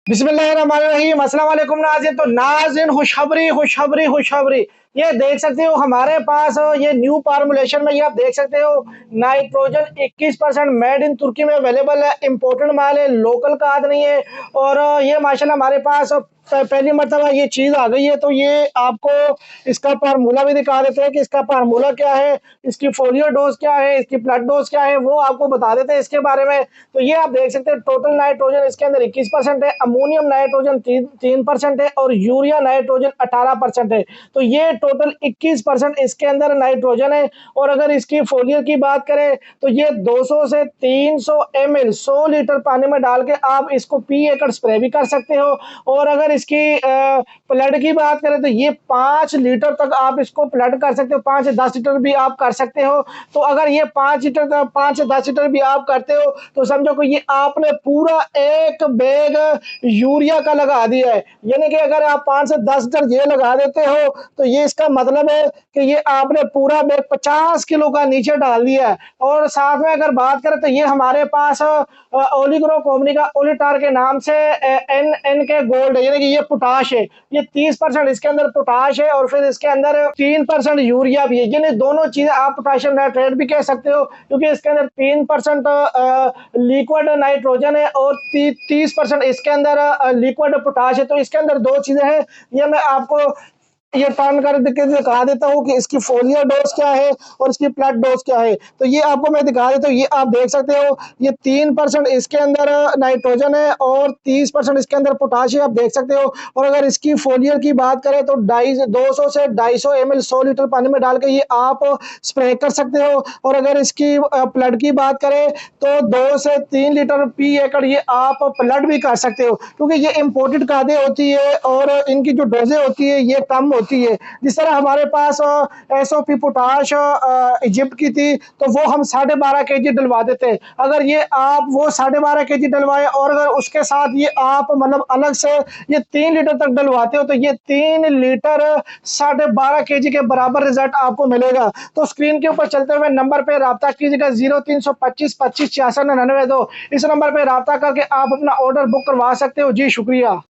बिस्मिल्लाहिर्रहमानिर्रहीम। अस्सलाम वालेकुम नाज़रीन। तो नाज़रीन, खुशखबरी खुशखबरी खुशखबरी, ये देख सकते हो हमारे पास ये न्यू फार्मूलेशन में, ये आप देख सकते हो नाइट्रोजन 21% मेड इन तुर्की में अवेलेबल है। इम्पोर्टेड माल है, लोकल खाद नहीं है। और ये माशाल्लाह हमारे पास पहली मर्तबा ये चीज़ आ गई है। तो ये आपको इसका फार्मूला भी दिखा देते हैं कि इसका फार्मूला क्या है, इसकी फोलियो डोज क्या है, इसकी ब्लड डोज क्या है, वो आपको बता देते हैं इसके बारे में। तो ये आप देख सकते हैं टोटल नाइट्रोजन इसके अंदर 21% है, अमोनियम नाइट्रोजन 3% है और यूरिया नाइट्रोजन 18% है। तो ये टोटल 21% इसके अंदर नाइट्रोजन है। और अगर इसकी फोलियर की बात करें तो ये 200 से 300 ml 100 लीटर पानी में डाल के आप इसको पी एकड़ स्प्रे भी कर सकते हो। और अगर इसकी फ्लड की बात करें तो ये 5 लीटर तक आप इसको फ्लड कर सकते हो, 5 से 10 लीटर भी आप कर सकते हो। तो अगर ये 5 से 10 लीटर भी आप करते हो तो समझो कि ये आपने पूरा एक बैग यूरिया का लगा दिया है। यानी कि अगर आप 5 से 10 लीटर ये लगा देते हो तो ये इसका मतलब है कि ये आपने पूरा बैग 50 किलो का नीचे डाल दिया है। और साथ में अगर बात करें तो ये हमारे पास ओलिग्रो कंपनी का ओलिटार के नाम से एन के गोल्ड है, यानी कि ये पोटाश है। ये 30% इसके अंदर पोटाश है और फिर इसके अंदर 3% यूरिया भी है। यानी दोनों चीजें आप पोटाशियम नाइट्रेट भी कह सकते हो, क्योंकि इसके अंदर 3% लिक्विड नाइट्रोजन है और 30% इसके अंदर लिक्विड पोटाश है। तो इसके अंदर दो चीजें हैं। ये मैं आपको ये टर्न कर के दिखा देता हूँ कि इसकी फोलियर डोज क्या है और इसकी ब्लड डोज क्या है। तो ये आपको मैं दिखा देता हूँ, ये आप देख सकते हो ये 3% इसके अंदर नाइट्रोजन है और 30% इसके अंदर पोटाशियम आप देख सकते हो। और अगर इसकी फोलियर की बात करें तो 200 से 250 ml 100 लीटर पानी में डाल के ये आप स्प्रे कर सकते हो। और अगर इसकी ब्लड की बात करें तो 2 से 3 लीटर पी एकड़ ये आप ब्लड भी कर सकते हो, क्योंकि ये इम्पोर्टेड खादें होती है और इनकी जो डोजें होती है ये कम होती है। जिस तरह हमारे पास एसओपी पोटाश इजिप्ट की थी तो वो हम 12.5 kg डलवा देते हैं। अगर ये आप वो 12.5 kg डलवाए और अगर उसके साथ ये आप मतलब अलग से ये 3 लीटर तक डलवाते हो तो ये 3 लीटर 12.5 kg के बराबर रिजल्ट आपको मिलेगा। तो स्क्रीन के ऊपर चलते हुए नंबर पे रब्ता कीजिएगा 0325 25 66 99 2। इस नंबर पे रब्ता करके आप अपना ऑर्डर बुक करवा सकते हो। जी शुक्रिया।